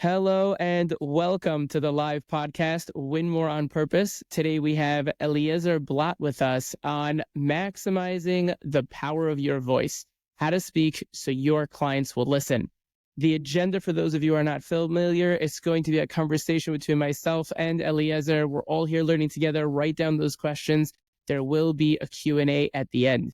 Hello and welcome to the live podcast, Win More on Purpose. Today we have Eliezer Blatt with us on maximizing the power of your voice, how to speak so your clients will listen. The agenda, for those of you who are not familiar, is going to be a conversation between myself and Eliezer. We're all here learning together. Write down those questions. There will be a Q&A at the end.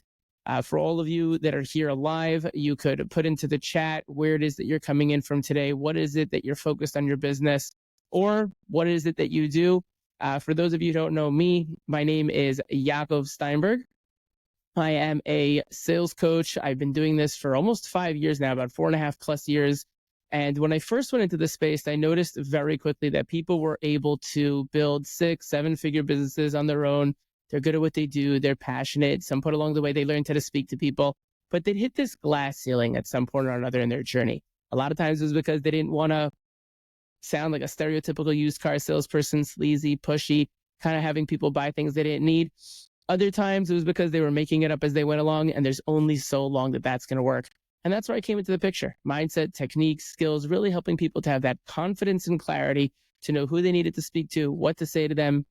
For all of you that are here live, you could put into the chat where it is that you're coming in from today. What is it that you're focused on your business, or what is it that you do? For those of you who don't know me, my name is Yaacov Steinberg. I am a sales coach. I've been doing this for almost 5 years now, about 4.5+ years. And when I first went into the space, I noticed very quickly that people were able to build 6-7 figure businesses on their own. They're good at what they do. They're passionate. Some point along the way, they learned how to speak to people, but they'd hit this glass ceiling at some point or another in their journey. A lot of times it was because they didn't want to sound like a stereotypical used car salesperson, sleazy, pushy, kind of having people buy things they didn't need. Other times it was because they were making it up as they went along, and there's only so long that that's going to work. And that's where I came into the picture. Mindset, techniques, skills, really helping people to have that confidence and clarity to know who they needed to speak to, what to say to them,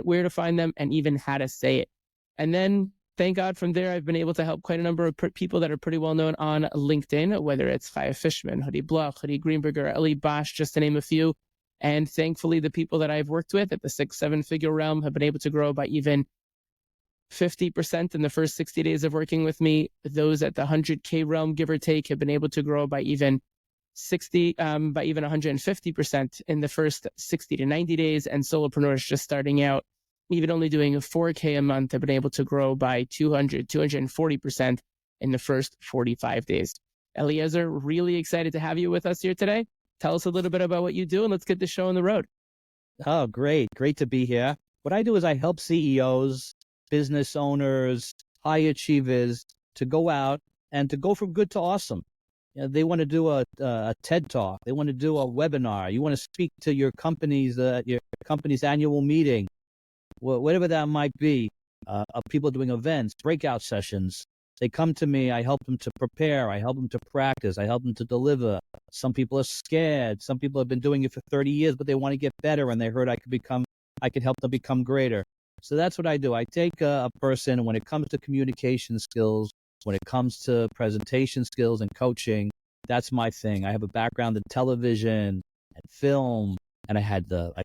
where to find them, and even how to say it. And then, thank God, from there, I've been able to help quite a number of people that are pretty well known on LinkedIn, whether it's Chaya Fishman, Hoodie Bloch, Hoodie Greenberger, Eli Bosch, just to name a few. And thankfully, the people that I've worked with at the 6-7 figure realm have been able to grow by even 50% in the first 60 days of working with me. Those at the 100K realm, give or take, have been able to grow by even 150% in the first 60 to 90 days. And solopreneurs just starting out, even only doing a 4K a month, have been able to grow by 240% in the first 45 days. Eliezer, really excited to have you with us here today. Tell us a little bit about what you do, and let's get the show on the road. Oh, great. Great to be here. What I do is I help CEOs, business owners, high achievers to go out and to go from good to awesome. You know, they want to do a TED Talk. They want to do a webinar. You want to speak to your company's annual meeting, whatever that might be. Of people doing events, breakout sessions. They come to me. I help them to prepare. I help them to practice. I help them to deliver. Some people are scared. Some people have been doing it for 30 years, but they want to get better, and they heard I could help them become greater. So that's what I do. I take a person, when it comes to communication skills, when it comes to presentation skills and coaching, that's my thing. I have a background in television and film, and I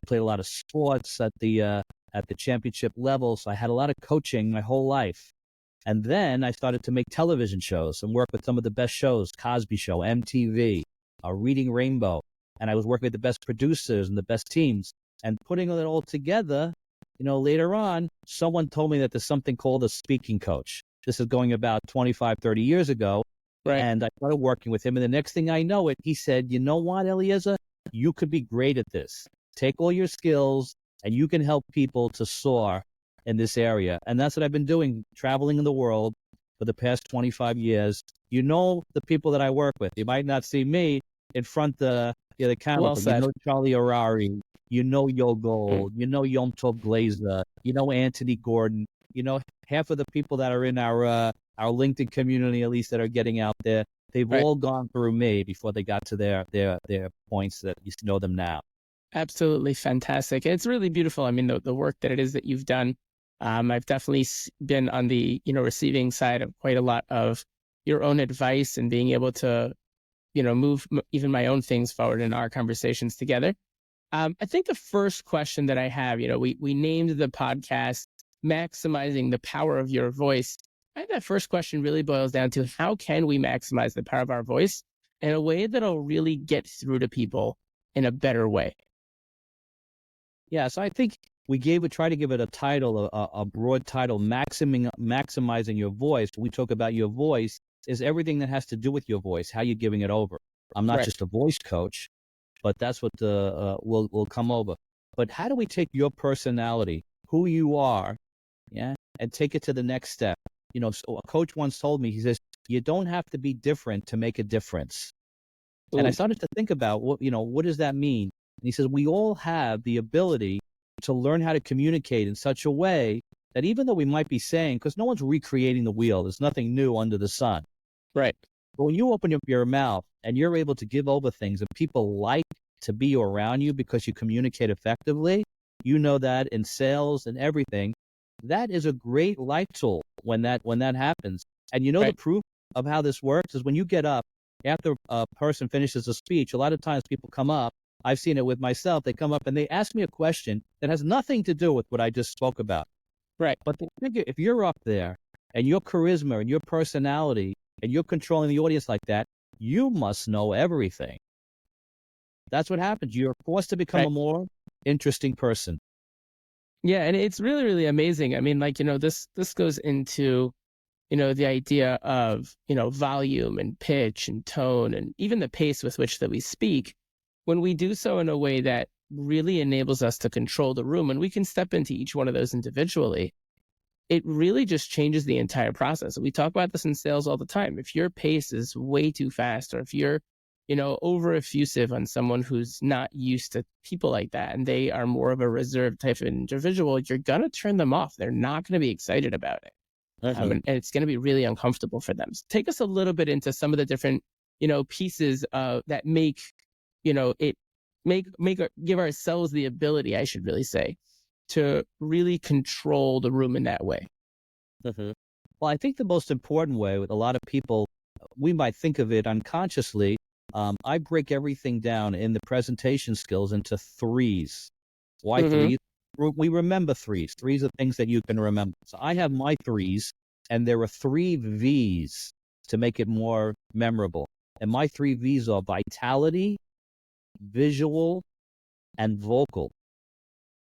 played a lot of sports at the championship level, so I had a lot of coaching my whole life. And then I started to make television shows and work with some of the best shows, Cosby Show, MTV, Reading Rainbow, and I was working with the best producers and the best teams, and putting it all together. You know, later on, someone told me that there's something called a speaking coach. This is going about 25, 30 years ago. Right. And I started working with him. And the next thing I know he said, you know what, Eliezer, you could be great at this. Take all your skills and you can help people to soar in this area. And that's what I've been doing, traveling in the world for the past 25 years. You know, the people that I work with, you might not see me in front of the camera, Well but said. you know Charlie Harari, you know Yo Gold, you know Yom Tov Glazer, you know Anthony Gordon, you know half of the people that are in our LinkedIn community, at least that are getting out there, they've all gone through me before they got to their points that you know them now. Absolutely fantastic. It's really beautiful. I mean, the work that it is that you've done. I've definitely been on the receiving side of quite a lot of your own advice and being able to move even my own things forward in our conversations together. I think the first question that I have, we named the podcast Maximizing the Power of Your Voice. I think that first question really boils down to, how can we maximize the power of our voice in a way that'll really get through to people in a better way? Yeah, so I think we try to give it a title, a broad title, maximizing your voice. When we talk about your voice, is everything that has to do with your voice, how you're giving it over. I'm not just a voice coach, but that's what will come over. But how do we take your personality, who you are, and take it to the next step? So a coach once told me, he says, you don't have to be different to make a difference. Ooh. And I started to think about what does that mean? And he says, we all have the ability to learn how to communicate in such a way that even though we might be saying, because no one's recreating the wheel, there's nothing new under the sun. Right. But when you open up your mouth and you're able to give over things and people like to be around you because you communicate effectively. You know that in sales and everything. That is a great life tool when that happens. And you know the proof of how this works is when you get up after a person finishes a speech. A lot of times people come up. I've seen it with myself. They come up and they ask me a question that has nothing to do with what I just spoke about. Right. But they figure if you're up there and your charisma and your personality and you're controlling the audience like that, you must know everything. That's what happens. You're forced to become a more interesting person. Yeah, and it's really, really amazing. I mean, like, this goes into, the idea of, volume and pitch and tone and even the pace with which that we speak. When we do so in a way that really enables us to control the room, and we can step into each one of those individually, it really just changes the entire process. We talk about this in sales all the time. If your pace is way too fast, or if you're, over effusive on someone who's not used to people like that, and they are more of a reserved type of individual, you're going to turn them off. They're not going to be excited about it. And it's going to be really uncomfortable for them. So take us a little bit into some of the different, pieces that make, give ourselves the ability, I should really say, to really control the room in that way. Well, I think the most important way with a lot of people, we might think of it unconsciously. I break everything down in the presentation skills into threes. Why threes? We remember threes. Threes are things that you can remember. So I have my threes, and there are 3 V's to make it more memorable. And my 3 V's are vitality, visual, and vocal.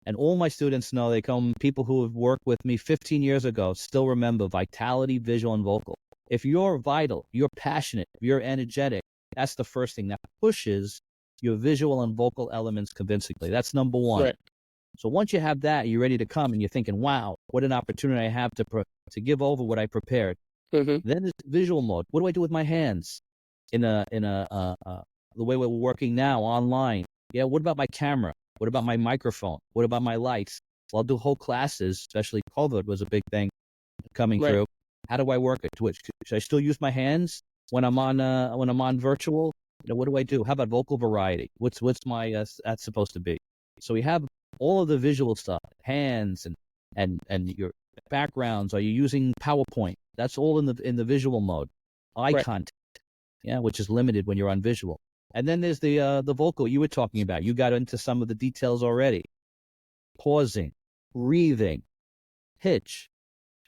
And all my students know, people who have worked with me 15 years ago still remember vitality, visual, and vocal. If you're vital, you're passionate, you're energetic, that's the first thing that pushes your visual and vocal elements convincingly. That's number 1. Right. So once you have that, you're ready to come and you're thinking, wow, what an opportunity I have to give over what I prepared. Then there's visual mode. What do I do with my hands the way we're working now online? Yeah. What about my camera? What about my microphone? What about my lights? Well, I'll do whole classes, especially COVID was a big thing coming through. How do I work it? Should I still use my hands when I'm on virtual? What do I do? How about vocal variety? What's my that's supposed to be? So we have all of the visual stuff, hands and your backgrounds. Are you using PowerPoint? That's all in the visual mode. Eye contact, which is limited when you're on visual. And then there's the vocal you were talking about. You got into some of the details already. Pausing, breathing, pitch,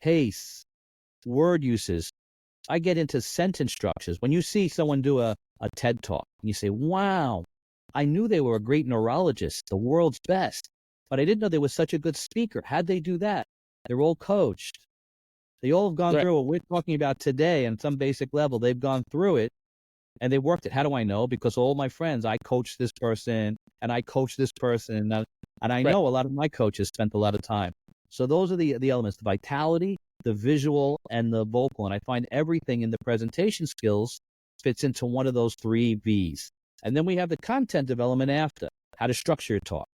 pace, word uses. I get into sentence structures. When you see someone do a TED Talk, and you say, wow, I knew they were a great neurologist, the world's best, but I didn't know they were such a good speaker. How'd they do that? They're all coached. They all have gone through what we're talking about today on some basic level. They've gone through it, and they worked it. How do I know? Because all my friends, I coached this person, and I coached this person, and I know a lot of my coaches spent a lot of time. So those are the elements, the vitality, the visual, and the vocal. And I find everything in the presentation skills fits into one of those 3 V's. And then we have the content development after, how to structure your talk,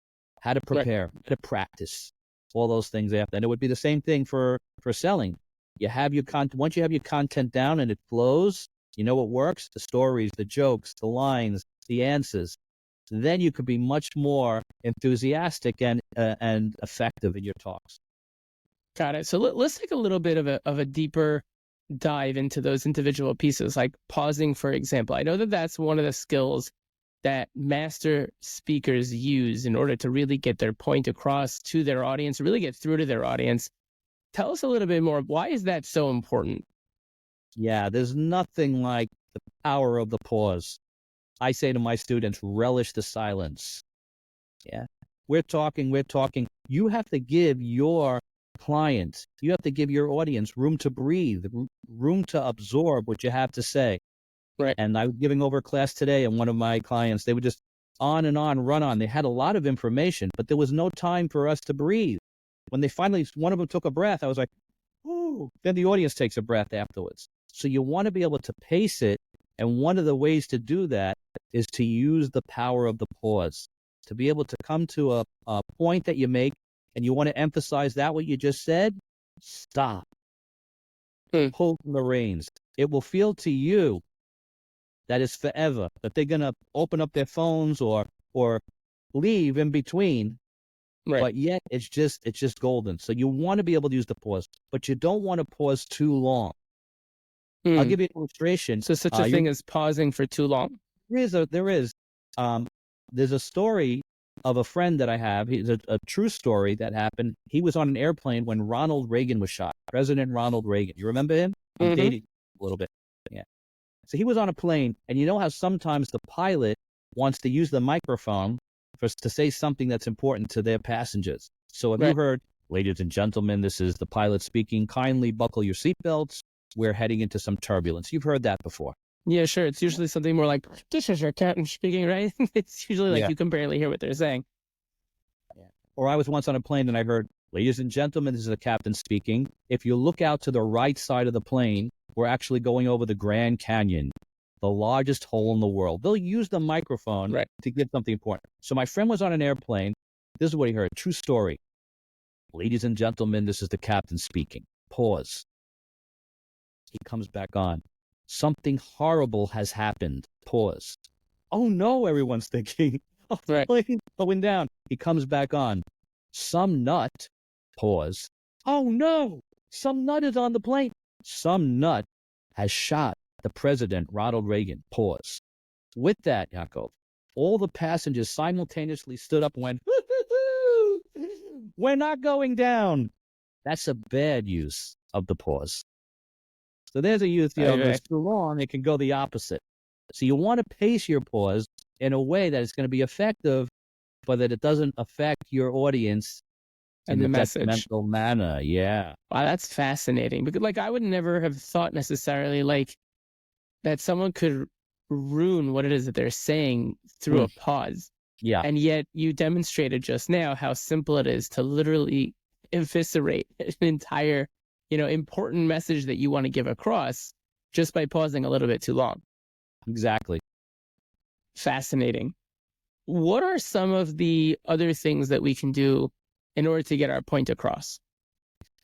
how to prepare, how to practice, all those things after. And it would be the same thing for selling. You have your once you have your content down and it flows, you know what works, the stories, the jokes, the lines, the answers. Then you could be much more enthusiastic and effective in your talks. Got it. So let's take a little bit of a deeper dive into those individual pieces, like pausing, for example. I know that that's one of the skills that master speakers use in order to really get their point across to their audience, really get through to their audience. Tell us a little bit more. Why is that so important? Yeah, there's nothing like the power of the pause. I say to my students, relish the silence. Yeah. We're talking. You have to give your client, you have to give your audience room to breathe, room to absorb what you have to say. Right. And I was giving over a class today, and one of my clients, they were just on and on, run on. They had a lot of information, but there was no time for us to breathe. When they finally, one of them took a breath, I was like, ooh. Then the audience takes a breath afterwards. So you want to be able to pace it. And one of the ways to do that is to use the power of the pause, to be able to come to a point that you make, and you want to emphasize that what you just said, stop. Pull from the reins. It will feel to you that it's forever, that they're going to open up their phones or or leave in between, Right. but yet it's just golden. So you want to be able to use the pause, but you don't want to pause too long. I'll Hmm. give you an illustration. So such a thing as pausing for too long. There is. There's a story of a friend that I have. He's a true story that happened. He was on an airplane when Ronald Reagan was shot. President Ronald Reagan. You remember him? I'm Mm-hmm. dating a little bit. Yeah. So he was on a plane, and you know how sometimes the pilot wants to use the microphone to say something that's important to their passengers. So have you Right. heard, ladies and gentlemen, this is the pilot speaking. Kindly buckle your seatbelts. We're heading into some turbulence. You've heard that before. Yeah, sure. It's usually something more like, this is your captain speaking, right? It's usually like Yeah. you can barely hear what they're saying. Or I was once on a plane and I heard, ladies and gentlemen, this is the captain speaking. If you look out to the right side of the plane, we're actually going over the Grand Canyon, the largest hole in the world. They'll use the microphone Right. to give something important. So my friend was on an airplane. This is what he heard. True story. Ladies and gentlemen, this is the captain speaking. Pause. He comes back on. Something horrible has happened. Pause. Oh no, everyone's thinking. Oh, Right. plane's going down. He comes back on. Some nut. Pause. Oh no, some nut is on the plane. Some nut has shot the president, Ronald Reagan. Pause. With that, Yaacov, all the passengers simultaneously stood up and went, we're not going down. That's a bad use of the pause. So there's a use, if it's too long, it can go the opposite. So you want to pace your pause in a way that it's going to be effective, but that it doesn't affect your audience And in the a message. detrimental manner. Yeah. Wow, that's fascinating. Because like I would never have thought necessarily like that someone could ruin what it is that they're saying through a pause. Yeah. And yet you demonstrated just now how simple it is to literally eviscerate an entire, important message that you want to give across just by pausing a little bit too long. Exactly. Fascinating. What are some of the other things that we can do in order to get our point across?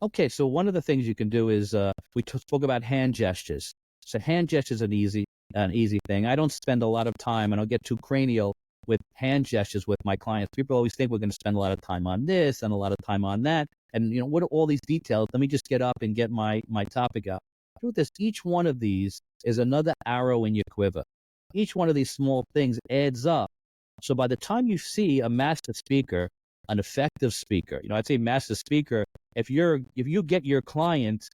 Okay, so one of the things you can do is we spoke about hand gestures. So hand gestures are an easy thing. I don't spend a lot of time, and I'll get too cranial with hand gestures with my clients. People always think we're going to spend a lot of time on this and a lot of time on that. And, what are all these details? Let me just get up and get my topic out. Truth is, each one of these is another arrow in your quiver. Each one of these small things adds up. So by the time you see a master speaker, an effective speaker, I'd say master speaker, if you get your client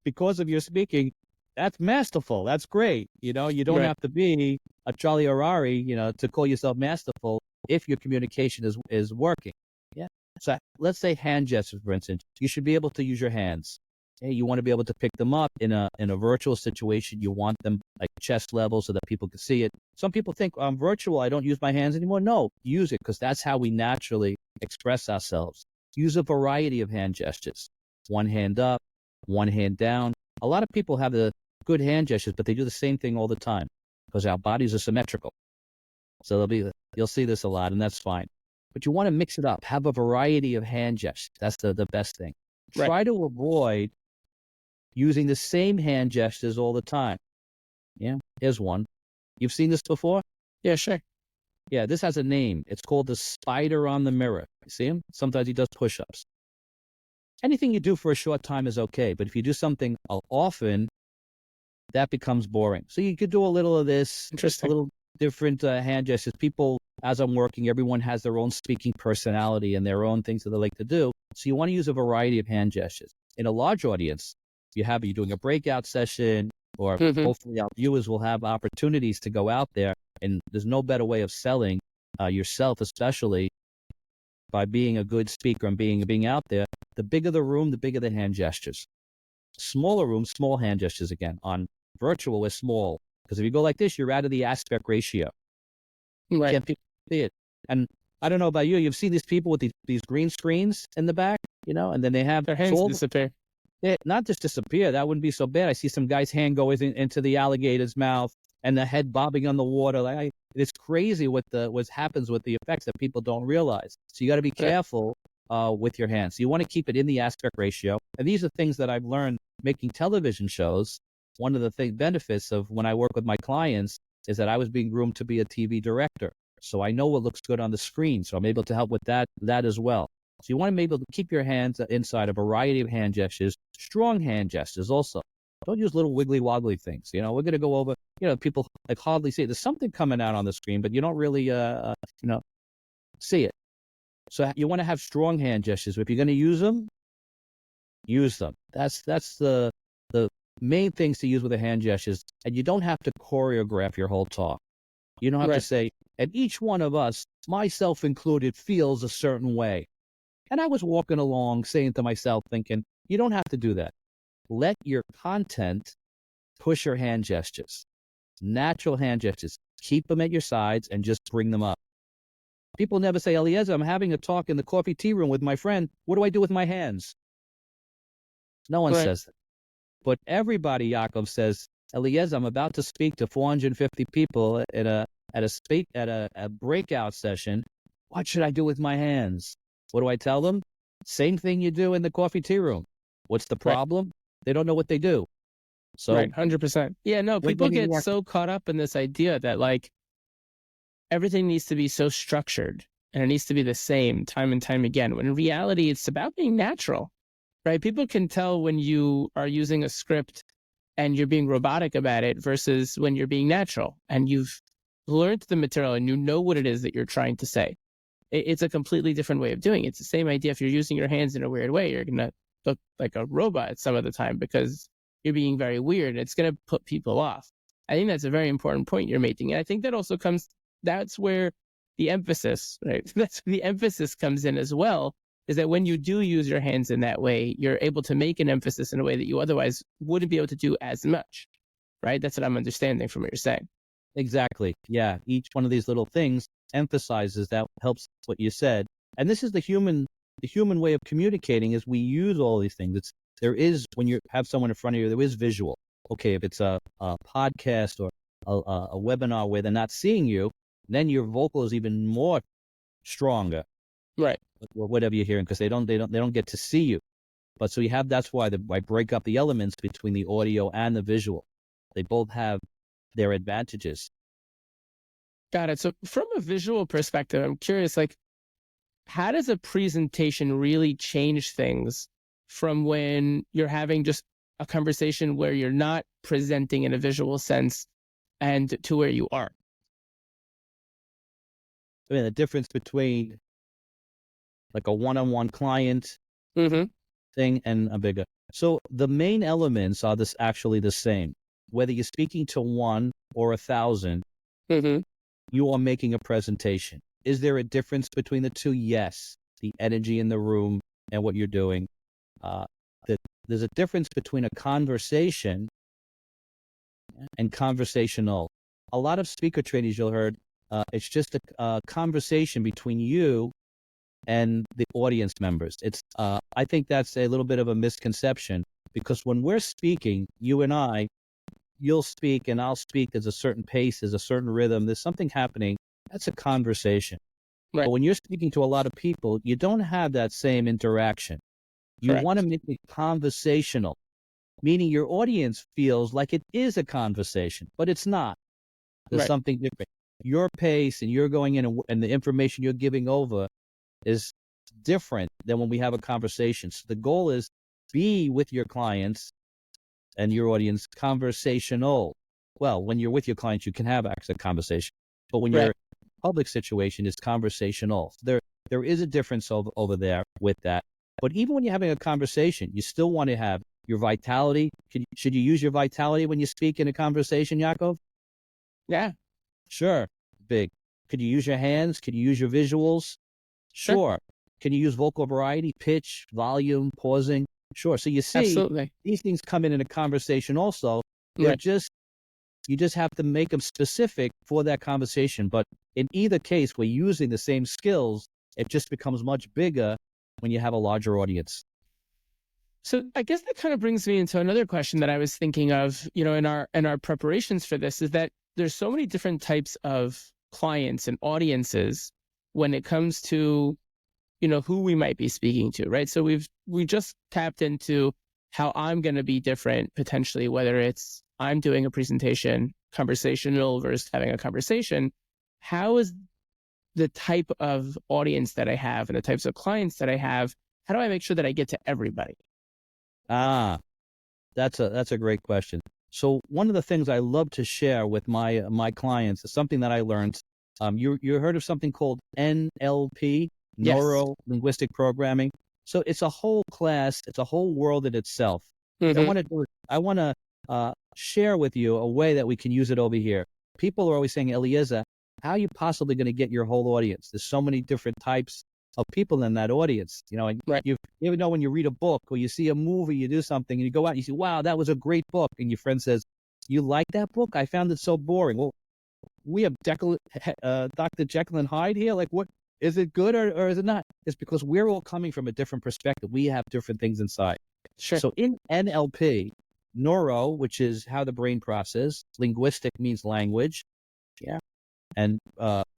because of your speaking, that's masterful. That's great. You don't have to be a Charlie Harari, to call yourself masterful if your communication is working. Yeah. So let's say hand gestures, for instance. You should be able to use your hands. Hey, you want to be able to pick them up in a virtual situation. You want them like chest level so that people can see it. Some people think I'm virtual, I don't use my hands anymore. No, use it because that's how we naturally express ourselves. Use a variety of hand gestures. One hand up, one hand down. A lot of people have the good hand gestures, but they do the same thing all the time because our bodies are symmetrical. So you'll see this a lot, and that's fine. But you want to mix it up. Have a variety of hand gestures. That's the best thing. Right. Try to avoid using the same hand gestures all the time. Yeah, here's one. You've seen this before? Yeah, sure. Yeah, this has a name. It's called the spider on the mirror. You see him? Sometimes he does push-ups. Anything you do for a short time is okay, but if you do something often, that becomes boring. So you could do a little of this, Interesting. a little different hand gestures. People, as I'm working, everyone has their own speaking personality and their own things that they like to do. So you want to use a variety of hand gestures. In a large audience, you're doing a breakout session, or hopefully our viewers will have opportunities to go out there. And there's no better way of selling yourself, especially by being a good speaker and being out there. The bigger the room, the bigger the hand gestures. Smaller room, small hand gestures again. On virtual, is small. Because if you go like this, you're out of the aspect ratio. Right. Can't people see it? And I don't know about you, you've seen these people with these green screens in the back, and then they have Their hands disappear. Not just disappear. That wouldn't be so bad. I see some guy's hand go into the alligator's mouth and the head bobbing on the water. It's crazy what happens with the effects that people don't realize. So you got to be careful with your hands. So you want to keep it in the aspect ratio. And these are things that I've learned making television shows. One of the benefits of when I work with my clients is that I was being groomed to be a TV director. so I know what looks good on the screen. So I'm able to help with that as well. So you want to be able to keep your hands inside a variety of hand gestures, strong hand gestures also. Don't use little wiggly woggly things. We're going to go over, people like hardly see it. There's something coming out on the screen, but you don't really, see it. So you want to have strong hand gestures. If you're going to use them, use them. That's the main things to use with the hand gestures. And you don't have to choreograph your whole talk. You don't have to say, and each one of us, myself included, feels a certain way. And I was walking along saying to myself, thinking, you don't have to do that. Let your content push your hand gestures, natural hand gestures. Keep them at your sides and just bring them up. People never say, Eliezer, I'm having a talk in the coffee tea room with my friend. What do I do with my hands? No one says that. But everybody, Yaacov says, Eliezer, I'm about to speak to 450 people at a breakout session. What should I do with my hands? What do I tell them? Same thing you do in the coffee tea room. What's the problem? They don't know what they do. So, 100%. Yeah, no, people get so caught up in this idea that like everything needs to be so structured and it needs to be the same time and time again. When in reality, it's about being natural, right? People can tell when you are using a script and you're being robotic about it versus when you're being natural and you've learned the material and you know what it is that you're trying to say. It's a completely different way of doing it. It's the same idea. If you're using your hands in a weird way, you're going to look like a robot some of the time because you're being very weird. It's going to put people off. I think that's a very important point you're making. And I think that also that's where the emphasis, right? That's where the emphasis comes in as well, is that when you do use your hands in that way, you're able to make an emphasis in a way that you otherwise wouldn't be able to do as much, right? That's what I'm understanding from what you're saying. Exactly. Yeah. Each one of these little things emphasizes that, helps what you said. And this is the human way of communicating, is we use all these things. There is, when you have someone in front of you, there is visual. Okay, if it's a podcast or a webinar where they're not seeing you, then your vocal is even more stronger. Right. Or whatever you're hearing, because they don't get to see you. But so that's why I break up the elements between the audio and the visual. They both have their advantages. Got it. So from a visual perspective, I'm curious, like, how does a presentation really change things from when you're having just a conversation where you're not presenting in a visual sense and to where you are? I mean, the difference between like a one-on-one client thing and a bigger. So the main elements are actually the same. Whether you're speaking to 1 or 1,000, you are making a presentation. Is there a difference between the two? Yes. The energy in the room and what you're doing. There's a difference between a conversation and conversational. A lot of speaker trainees you'll heard, it's just a conversation between you and the audience members. I think that's a little bit of a misconception, because when we're speaking, you and I, you'll speak and I'll speak. There's a certain pace, there's a certain rhythm, there's something happening. That's a conversation. Right. But when you're speaking to a lot of people, you don't have that same interaction. You want to make it conversational, meaning your audience feels like it is a conversation, but it's not. There's something different. Your pace and you're going in and the information you're giving over is different than when we have a conversation. So the goal is be with your clients and your audience conversational. Well, when you're with your clients, you can have actually a conversation, but when you're in a public situation, it's conversational. So there is a difference over there with that. But even when you're having a conversation, you still want to have your vitality. Should you use your vitality when you speak in a conversation, Yaacov? Yeah. Sure. Big. Could you use your hands? Could you use your visuals? Sure. Can you use vocal variety, pitch, volume, pausing? Sure. So you see, absolutely, these things come in a conversation also. They're you just have to make them specific for that conversation. But in either case, we're using the same skills. It just becomes much bigger when you have a larger audience. So I guess that kind of brings me into another question that I was thinking of, in our preparations for this, is that there's so many different types of clients and audiences when it comes to, who we might be speaking to, right? So we just tapped into how I'm going to be different potentially, whether it's I'm doing a presentation, conversational versus having a conversation. How is the type of audience that I have and the types of clients that I have, how do I make sure that I get to everybody? Ah, that's a great question. So one of the things I love to share with my clients is something that I learned. You heard of something called NLP, Yes. Neuro Linguistic Programming. So it's a whole class, it's a whole world in itself. I Mm-hmm. want to do it. I want to share with you a way that we can use it over here. People are always saying, Eliezer, how are you possibly going to get your whole audience? There's so many different types of people in that audience. And Right. you ever know when you read a book or you see a movie, you do something, and you go out and you say, wow, that was a great book. And your friend says, you like that book? I found it so boring. Well, we have Dr. Jekyll and Hyde here. Like, what is it good or is it not? It's because we're all coming from a different perspective. We have different things inside. Sure. So in NLP, neuro, which is how the brain processes, linguistic means language, yeah, and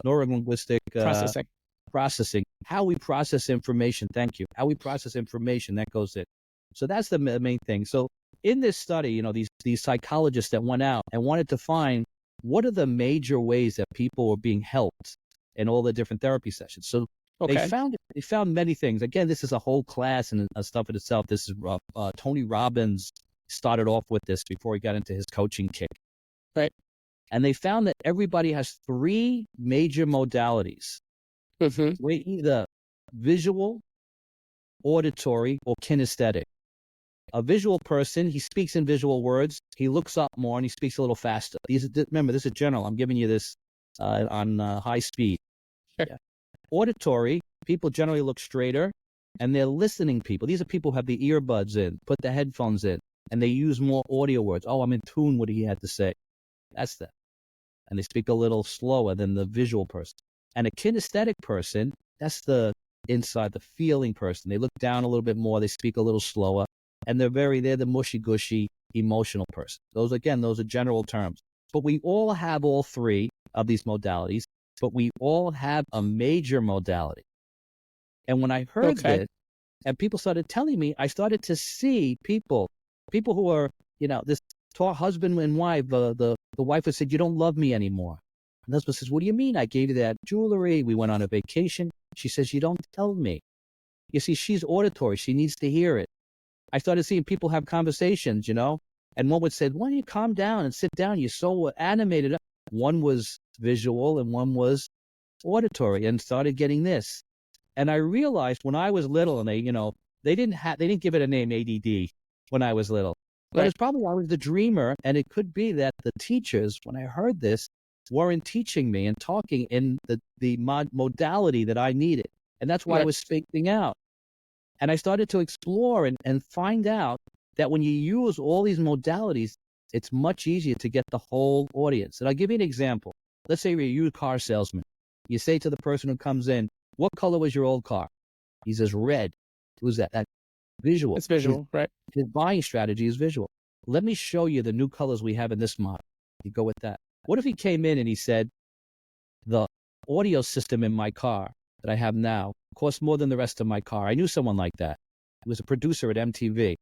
neuro-linguistic Processing. processing, how we process information. Thank you. How we process information, that goes in. So that's the main thing. So in this study, these psychologists that went out and wanted to find what are the major ways that people were being helped in all the different therapy sessions. So they Okay. found many things. Again, this is a whole class and stuff in itself. This is Tony Robbins started off with this before he got into his coaching kick. Right. And they found that everybody has three major modalities. Mm-hmm. We're either visual, auditory, or kinesthetic. A visual person, he speaks in visual words. He looks up more and he speaks a little faster. Remember, this is general. I'm giving you this on high speed. Sure. Yeah. Auditory, people generally look straighter, and they're listening people. These are people who have the earbuds in, put the headphones in, and they use more audio words. Oh, I'm in tune with what he had to say. That's that. And they speak a little slower than the visual person. And a kinesthetic person, that's the inside, the feeling person. They look down a little bit more. They speak a little slower. And they're the mushy-gushy, emotional person. Those are general terms. But we all have all three of these modalities, but we all have a major modality. And when I heard Okay. this, and people started telling me, I started to see people who are, this husband and wife, the wife would say, you don't love me anymore. And the husband says, what do you mean? I gave you that jewelry. We went on a vacation. She says, you don't tell me. You see, she's auditory. She needs to hear it. I started seeing people have conversations, and one would say, why don't you calm down and sit down? You're so animated. One was visual and one was auditory, and started getting this. And I realized when I was little, and they didn't give it a name, ADD, when I was little. But Right. it's probably I was the dreamer, and it could be that the teachers, when I heard this, weren't teaching me and talking in the modality that I needed. And that's why Right. I was spacing out. And I started to explore and find out that when you use all these modalities, it's much easier to get the whole audience. And I'll give you an example. Let's say you're a used car salesman. You say to the person who comes in, what color was your old car? He says, red. Who's that? That's visual. It's visual, right? His buying strategy is visual. Let me show you the new colors we have in this model. You go with that. What if he came in and he said, the audio system in my car that I have now costs more than the rest of my car. I knew someone like that. He was a producer at MTV.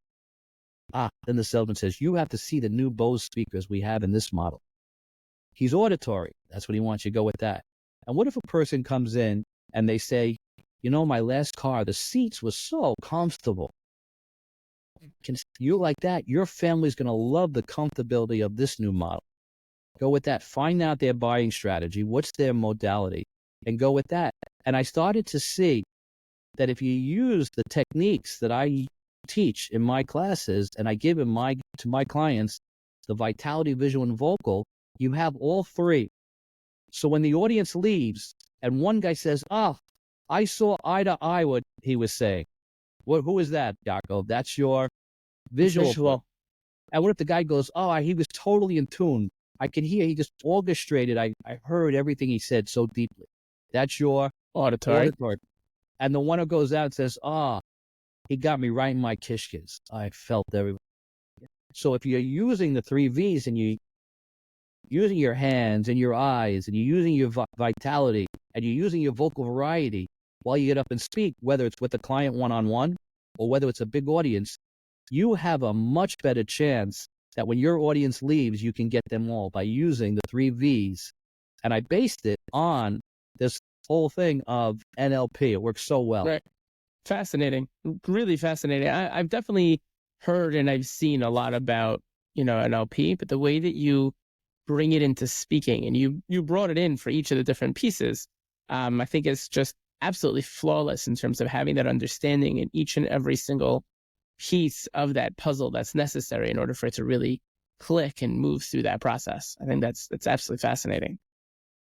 Then the salesman says, you have to see the new Bose speakers we have in this model. He's auditory. That's what he wants you to go with that. And what if a person comes in and they say, my last car, the seats were so comfortable. You like that? Your family's going to love the comfortability of this new model. Go with that. Find out their buying strategy. What's their modality? And go with that. And I started to see that if you use the techniques that I teach in my classes and I give to my clients, the vitality, visual, and vocal, you have all three. So when the audience leaves and one guy says, I saw eye to eye what he was saying. Who is that, Yaacov? That's your visual. And what if the guy goes, he was totally in tune. I can hear, he just orchestrated. I heard everything he said so deeply. That's your Auditory. And the one who goes out and says, he got me right in my kishkes. I felt everything. So if you're using the three V's and you're using your hands and your eyes and you're using your vitality and you're using your vocal variety while you get up and speak, whether it's with the client one-on-one or whether it's a big audience, you have a much better chance that when your audience leaves, you can get them all by using the three V's. And I based it on this whole thing of NLP. It works so well. Right. Fascinating. Really fascinating. I've definitely heard and I've seen a lot about, NLP, but the way that you bring it into speaking and you brought it in for each of the different pieces, I think it's just absolutely flawless in terms of having that understanding in each and every single piece of that puzzle that's necessary in order for it to really click and move through that process. I think that's absolutely fascinating.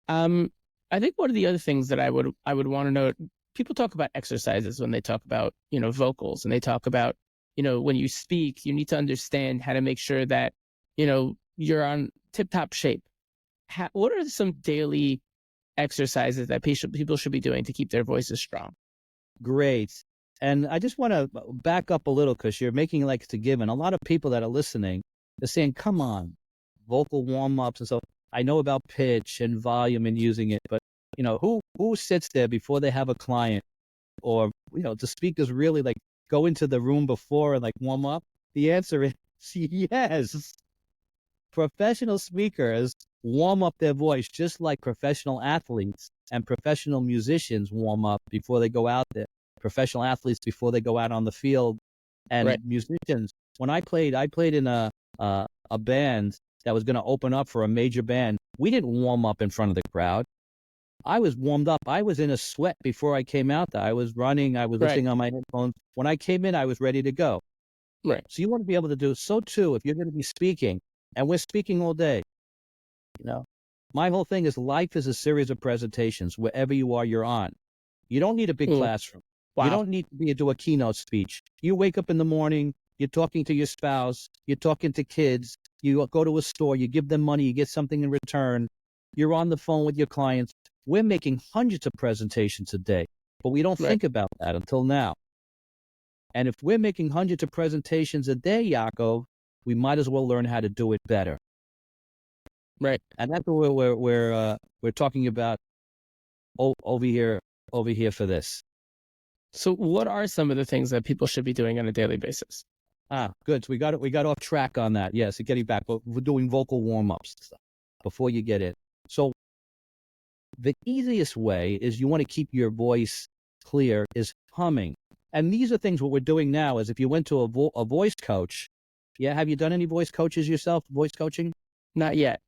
I think one of the other things that I would want to know, people talk about exercises when they talk about, vocals, and they talk about, when you speak, you need to understand how to make sure that, you're on tip-top shape. What are some daily exercises that people should be doing to keep their voices strong? Great. And I just want to back up a little because you're making like it's a given. A lot of people that are listening, they're saying, come on, vocal warm-ups and so. I know about pitch and volume and using it, but who sits there before they have a client, or the speakers really like go into the room before and like warm up? The answer is yes. Professional speakers warm up their voice just like professional athletes and professional musicians warm up before they go out there. Professional athletes before they go out on the field, and Right. musicians. When I played in a band that was going to open up for a major band. We didn't warm up in front of the crowd. I was warmed up. I was in a sweat before I came out there. I was running. I was listening on my headphones. When I came in, I was ready to go. Right. So you want to be able to do so too if you're going to be speaking, and we're speaking all day. My whole thing is life is a series of presentations. Wherever you are, you're on. You don't need a big classroom. Wow. You don't need to do a keynote speech. You wake up in the morning, you're talking to your spouse, you're talking to kids, you go to a store, you give them money, you get something in return, you're on the phone with your clients. We're making hundreds of presentations a day, but we don't think about that until now. And if we're making hundreds of presentations a day, Yaacov, we might as well learn how to do it better. Right. And that's what we're talking about over here for this. So what are some of the things that people should be doing on a daily basis? Good. So we got off track on that. Yes, getting back, but we're doing vocal warm-ups before you get in. So the easiest way is you want to keep your voice clear is humming. And these are things what we're doing now is if you went to a voice coach. Yeah, have you done any voice coaches yourself, voice coaching? Not yet.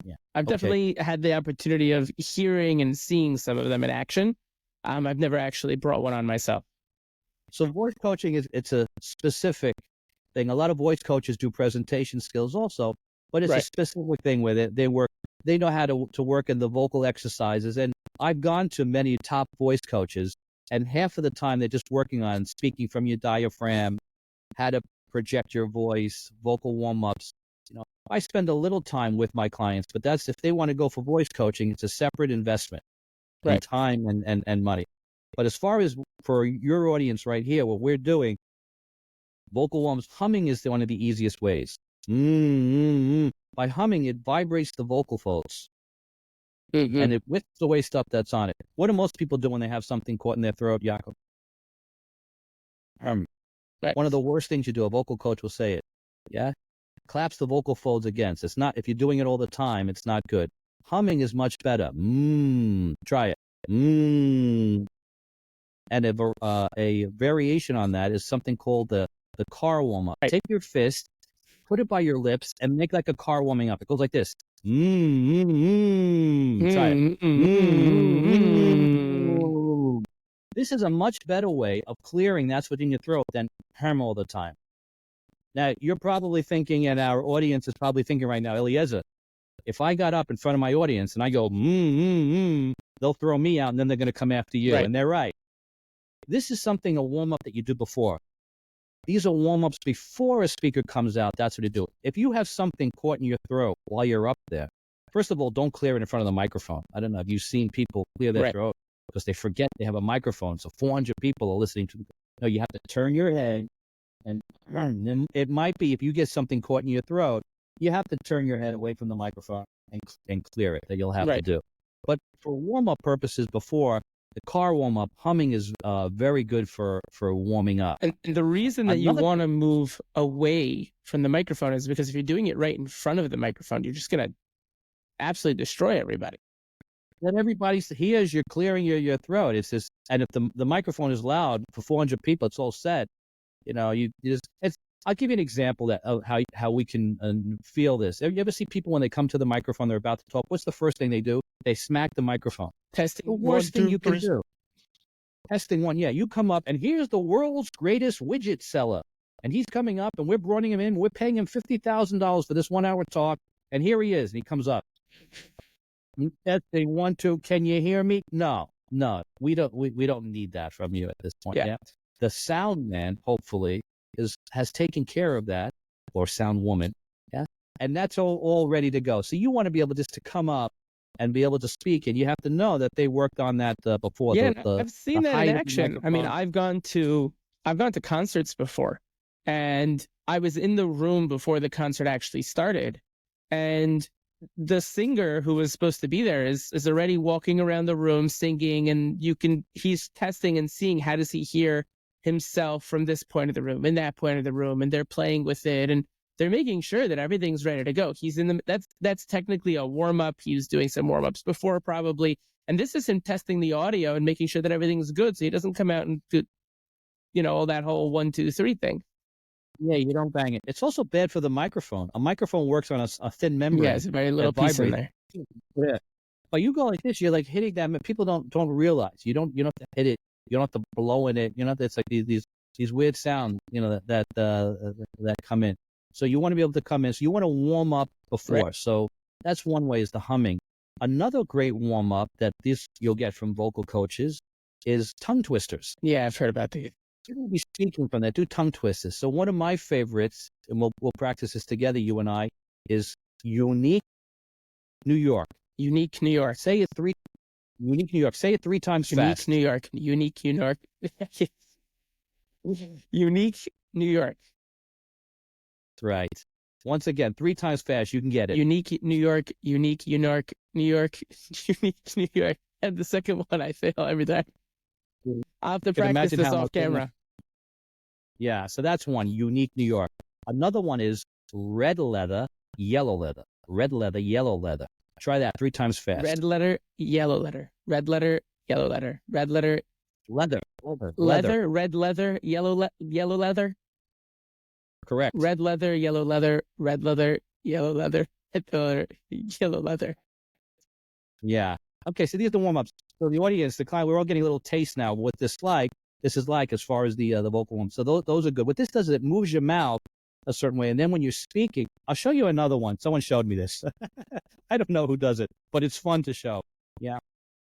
Yeah. I've definitely had the opportunity of hearing and seeing some of them in action. I've never actually brought one on myself. So voice coaching it's a specific thing. A lot of voice coaches do presentation skills also, but it's a specific thing with it. They know how to work in the vocal exercises. And I've gone to many top voice coaches, and half of the time they're just working on speaking from your diaphragm, how to project your voice, vocal warm-ups. I spend a little time with my clients, but that's if they want to go for voice coaching, it's a separate investment in time and money. But as far as for your audience right here, what we're doing, vocal warm-ups, humming is one of the easiest ways. By humming, it vibrates the vocal folds. And it whisks away stuff that's on it. What do most people do when they have something caught in their throat, Yaacov? One of the worst things you do, a vocal coach will say it. Yeah? Claps the vocal folds against. It's not, if you're doing it all the time, it's not good. Humming is much better. Try it. And a variation on that is something called the car warm-up. Take your fist, put it by your lips, and make like a car warming up. It goes like this. Try it. This is a much better way of clearing that's what's in your throat than hum all the time. Now, you're probably thinking, and our audience is probably thinking right now, Eliezer, if I got up in front of my audience and I go, they'll throw me out and then they're going to come after you. And they're right. This is a warm-up that you do before. These are warm-ups before a speaker comes out. That's what you do. If you have something caught in your throat while you're up there, first of all, don't clear it in front of the microphone. I don't know if you've seen people clear their throat because they forget they have a microphone. So 400 people are listening to them. No, you have to turn your head. And it might be if you get something caught in your throat, you have to turn your head away from the microphone and clear it. That you'll have to do. But for warm-up purposes before, the car warm-up, humming is very good for warming up. And the reason that you want to move away from the microphone is because if you're doing it right in front of the microphone, you're just going to absolutely destroy everybody. Let everybody hears you're clearing your throat. It's just, and if the microphone is loud for 400 people, it's all set. You just, I'll give you an example of how we can feel this. You ever see people when they come to the microphone, they're about to talk, what's the first thing they do? They smack the microphone. Testing The one, worst thing two, you can three. do. Testing one, yeah. You come up, and here's the world's greatest widget seller. And he's coming up, and we're bringing him in. We're paying him $50,000 for this 1 hour talk. And here he is. And he comes up. Testing one, two. Can you hear me? No. We don't need that from you at this point. Yeah. Yeah. The sound man, hopefully, has taken care of that, or sound woman. Yeah. And that's all ready to go. So you want to be able just to come up and be able to speak, and you have to know that they worked on that before. Yeah, The I've seen that in height of the action. I mean, microphone. I've gone to concerts before, and I was in the room before the concert actually started, and the singer who was supposed to be there is already walking around the room singing, and he's testing and seeing how does he hear himself from this point of the room and that point of the room, and they're playing with it, and they're making sure that everything's ready to go. He's in that's technically a warm up. He was doing some warm ups before probably, and this is him testing the audio and making sure that everything's good, so he doesn't come out and do, all that whole 1, 2, 3 thing. Yeah, you don't bang it. It's also bad for the microphone. A microphone works on a thin membrane. Yeah, it's a very little that piece in vibrates. there. Yeah. But you go like this, you're like hitting that. People don't realize you don't have to hit it. You don't have to blow in it. It's like these weird sounds, that come in. So you want to be able to come in. So you want to warm up before. Right. So that's one way, is the humming. Another great warm up that you'll get from vocal coaches is tongue twisters. Yeah, I've heard about these. You're going to be speaking from that. Do tongue twisters. So one of my favorites, and we'll practice this together, you and I, is Unique New York. Unique New York. Say it three. Unique New York. Say it 3 times Unique fast. New York. Unique New York. Unique New York. Right. Once again, 3 times fast. You can get it. Unique New York. Unique New York. New York. Unique New York. And the second one I fail every time. I'll have to practice this off camera. Yeah, so that's one, Unique New York. Another one is red leather, yellow leather. Red leather, yellow leather. Try that 3 times fast. Red letter, yellow letter. Red letter, yellow letter. Red letter. Leather. Leather, red leather, yellow leather. Correct. Red leather, yellow leather, red leather, yellow leather, yellow leather. Yeah. Okay, so these are the warm-ups. So the audience, the client, we're all getting a little taste now of what this is like as far as the vocal warm. So those are good. What this does is it moves your mouth a certain way. And then when you're speaking, I'll show you another one. Someone showed me this. I don't know who does it, but it's fun to show. Yeah.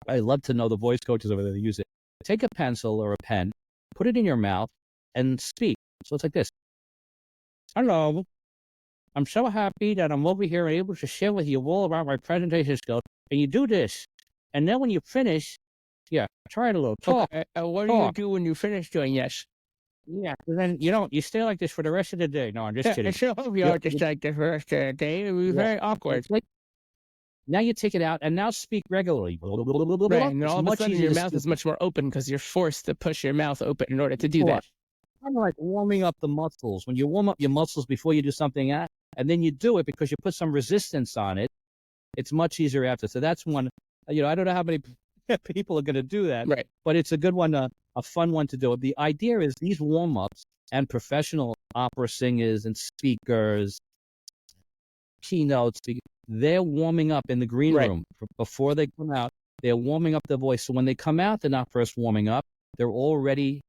I love to know the voice coaches over there that use it. Take a pencil or a pen, put it in your mouth, and speak. So it's like this. Hello. I'm so happy that I'm over here able to share with you all about my presentation skills. And you do this. And then when you finish, yeah, try it a little. Talk. Okay. What do you do when you finish doing this? Yeah, then you stay like this for the rest of the day. No, I'm just kidding. It's not you just like this for the rest of the day. It would be very awkward. Now you take it out and now speak regularly. Right, and all of a sudden your mouth is much more open because you're forced to push your mouth open in order to do that. Kind of like warming up the muscles. When you warm up your muscles before you do something, and then you do it because you put some resistance on it, it's much easier after. So that's one. I don't know how many people are going to do that, right? But it's a good one, a fun one to do. The idea is these warm-ups, and professional opera singers and speakers, keynote speakers, they're warming up in the green room before they come out. They're warming up their voice. So when they come out, they're not first warming up. They're all ready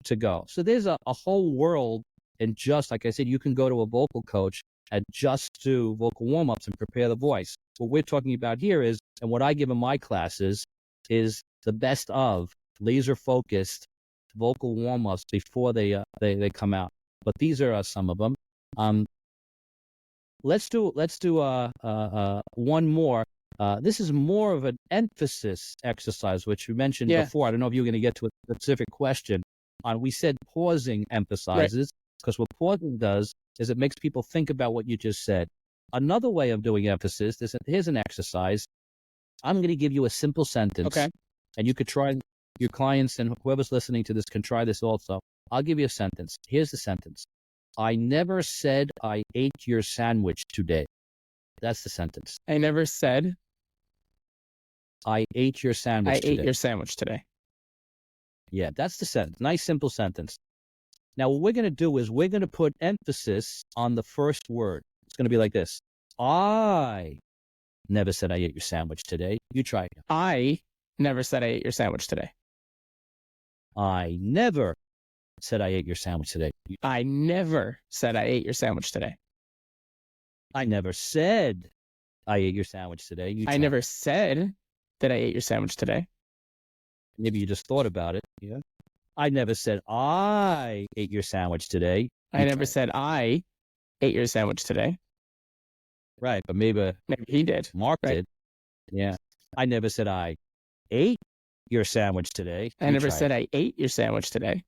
to go. So there's a whole world. And just like I said, you can go to a vocal coach and just do vocal warm-ups and prepare the voice. What we're talking about here is, and what I give in my classes, is the best of laser-focused vocal warm-ups before they come out. But these are some of them. Let's do one more. This is more of an emphasis exercise, which you mentioned before. I don't know if you're going to get to a specific question on. We said pausing emphasizes, because what pausing does is it makes people think about what you just said. Another way of doing emphasis is, here's an exercise. I'm going to give you a simple sentence, and you could try. Your clients and whoever's listening to this can try this also. I'll give you a sentence. Here's the sentence. I never said I ate your sandwich today. That's the sentence. I never said I ate your sandwich I today. ate your sandwich today. Yeah, that's the sentence. Nice, simple sentence. Now, what we're going to do is we're going to put emphasis on the first word. It's going to be like this. I never said I ate your sandwich today. You try it. I never said I ate your sandwich today. I never said I ate your sandwich today. I never said I ate your sandwich today. I never said I ate your sandwich today. You I try. never said that I ate your sandwich today. Maybe you just thought about it. Yeah. I never said I ate your sandwich today. I never said I ate your sandwich today. Right, but maybe He did. Mark Right. did. Yeah. I never said I ate your sandwich today. I never said I ate your sandwich today.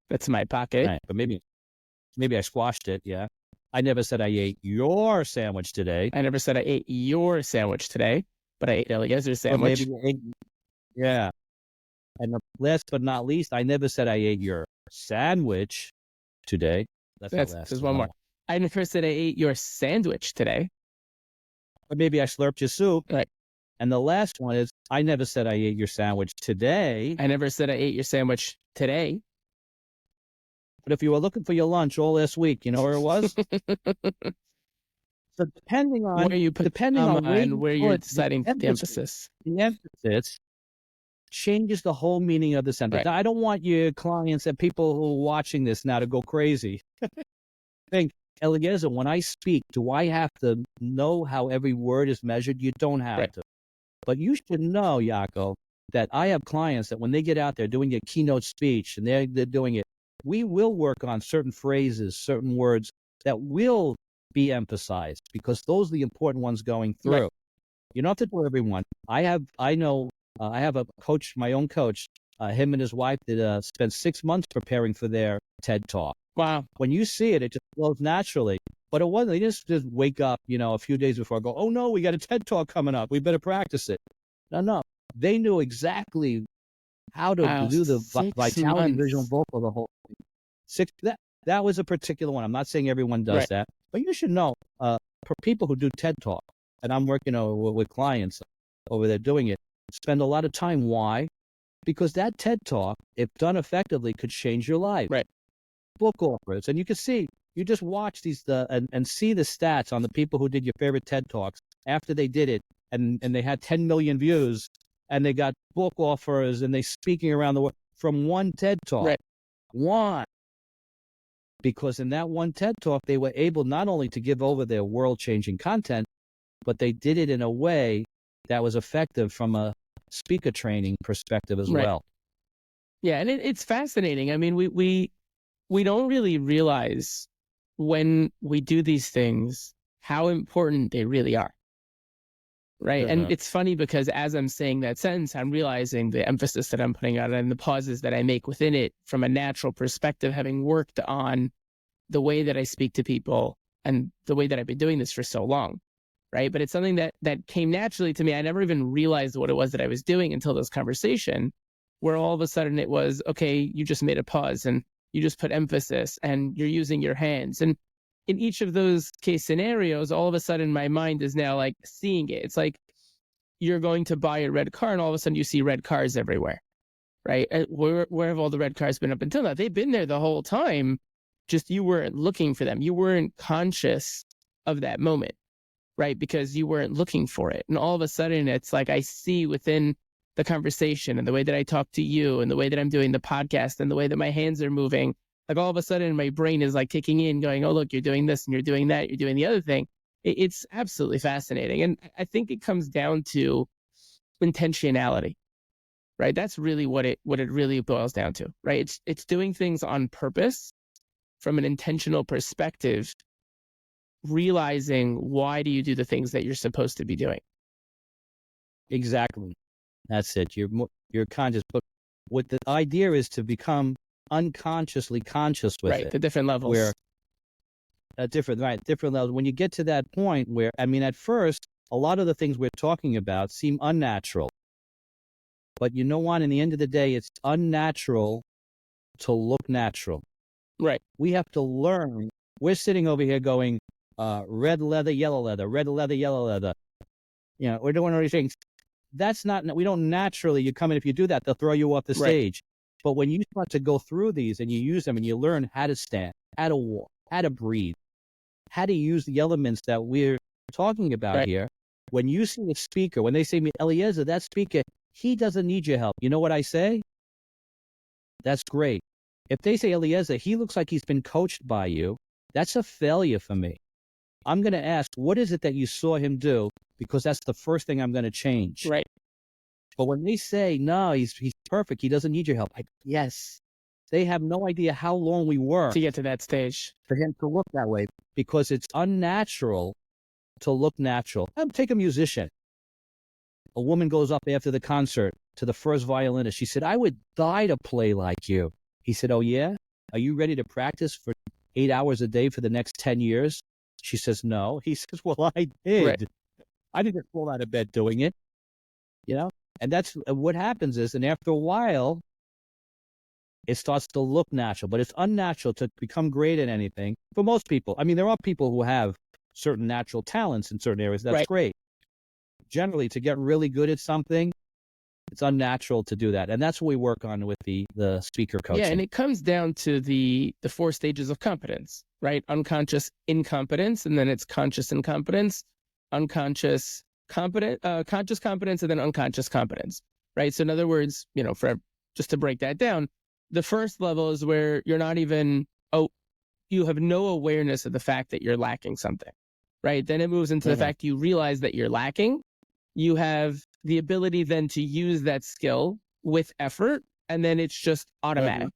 That's in my pocket. Right, but maybe I squashed it. Yeah. I never said I ate your sandwich today. I never said I ate your sandwich today, but I ate Eliezer's sandwich. Maybe you ate, yeah. And last but not least, I never said I ate your sandwich today. There's one more. I never said I ate your sandwich today. But maybe I slurped your soup. Right. And the last one is, I never said I ate your sandwich today. I never said I ate your sandwich today. But if you were looking for your lunch all last week, you know where it was? So depending on where you put, depending on where you're deciding the emphasis. The emphasis changes the whole meaning of the sentence. Right. I don't want your clients and people who are watching this now to go crazy. Think, Eliezer, when I speak, do I have to know how every word is measured? You don't have to. But you should know, Yaacov, that I have clients that when they get out there doing a keynote speech and they're doing it, we will work on certain phrases, certain words that will be emphasized because those are the important ones going through. Right. You don't have to do everyone. I have a coach, my own coach, him and his wife did spent 6 months preparing for their TED Talk. Wow. When you see it, it just flows naturally. But it wasn't, they just wake up, a few days before, go, oh no, we got a TED Talk coming up. We better practice it. No. They knew exactly how to do the vitality visual vocal, the whole thing. That was a particular one. I'm not saying everyone does that, but you should know, for people who do TED Talk, and I'm working with clients over there doing it, spend a lot of time. Why? Because that TED Talk, if done effectively, could change your life. Right. Book offers, and you can see, you just watch these and see the stats on the people who did your favorite TED Talks after they did it, and they had 10 million views, and they got book offers, and they speaking around the world from one TED Talk. Right. Why? Because in that one TED Talk, they were able not only to give over their world-changing content, but they did it in a way that was effective from a speaker training perspective as well. Yeah, and it's fascinating. I mean, we don't really realize when we do these things how important they really are. Right. Uh-huh. And it's funny because as I'm saying that sentence, I'm realizing the emphasis that I'm putting on it and the pauses that I make within it from a natural perspective, having worked on the way that I speak to people and the way that I've been doing this for so long. Right. But it's something that came naturally to me. I never even realized what it was that I was doing until this conversation, where all of a sudden it was, okay, you just made a pause and you just put emphasis and you're using your hands. And in each of those case scenarios, all of a sudden my mind is now like seeing it. It's like you're going to buy a red car and all of a sudden you see red cars everywhere, right? Where have all the red cars been up until now? They've been there the whole time, just you weren't looking for them. You weren't conscious of that moment, right? Because you weren't looking for it. And all of a sudden it's like I see within the conversation and the way that I talk to you and the way that I'm doing the podcast and the way that my hands are moving, like all of a sudden my brain is like kicking in going, oh, look, you're doing this and you're doing that. You're doing the other thing. It's absolutely fascinating. And I think it comes down to intentionality, right? That's really what it really boils down to, right? It's doing things on purpose from an intentional perspective, realizing why do you do the things that you're supposed to be doing. Exactly. That's it. You're conscious, but what the idea is to become unconsciously conscious with it. Right, the different levels. Where different levels. When you get to that point where, I mean, at first, a lot of the things we're talking about seem unnatural. But you know what? In the end of the day, it's unnatural to look natural. Right. We have to learn. We're sitting over here going, red leather, yellow leather, red leather, yellow leather. We're doing all these things. that's not, we don't naturally, you come in, if you do that, they'll throw you off the Right. stage. But when you start to go through these and you use them and you learn how to stand, how to walk, how to breathe, how to use the elements that we're talking about Right. here, when you see a speaker, when they say to me, Eliezer, that speaker, he doesn't need your help. You know what I say? That's great. If they say, Eliezer, he looks like he's been coached by you, that's a failure for me. I'm going to ask, what is it that you saw him do? Because that's the first thing I'm going to change. Right. But when they say, no, he's perfect, he doesn't need your help, yes. They have no idea how long we work To get to that stage. for him to look that way, because it's unnatural to look natural. Take a musician. A woman goes up after the concert to the first violinist. She said, I would die to play like you. He said, oh, yeah? Are you ready to practice for 8 hours a day for the next 10 years? She says, no. He says, well, I did. Right. I didn't fall out of bed doing it, you know? And that's what happens is, and after a while, it starts to look natural, but it's unnatural to become great at anything for most people. I mean, there are people who have certain natural talents in certain areas. That's Right. great. Generally, to get really good at something, it's unnatural to do that. And that's what we work on with the speaker coaching. Yeah, and it comes down to the 4 stages of competence, right? Unconscious incompetence, and then it's conscious incompetence, unconscious conscious competence, and then unconscious competence, right? So in other words, just to break that down, the first level is where you're not even, you have no awareness of the fact that you're lacking something, right? Then it moves into the fact you realize that you're lacking. You have the ability then to use that skill with effort, and then it's just automatic,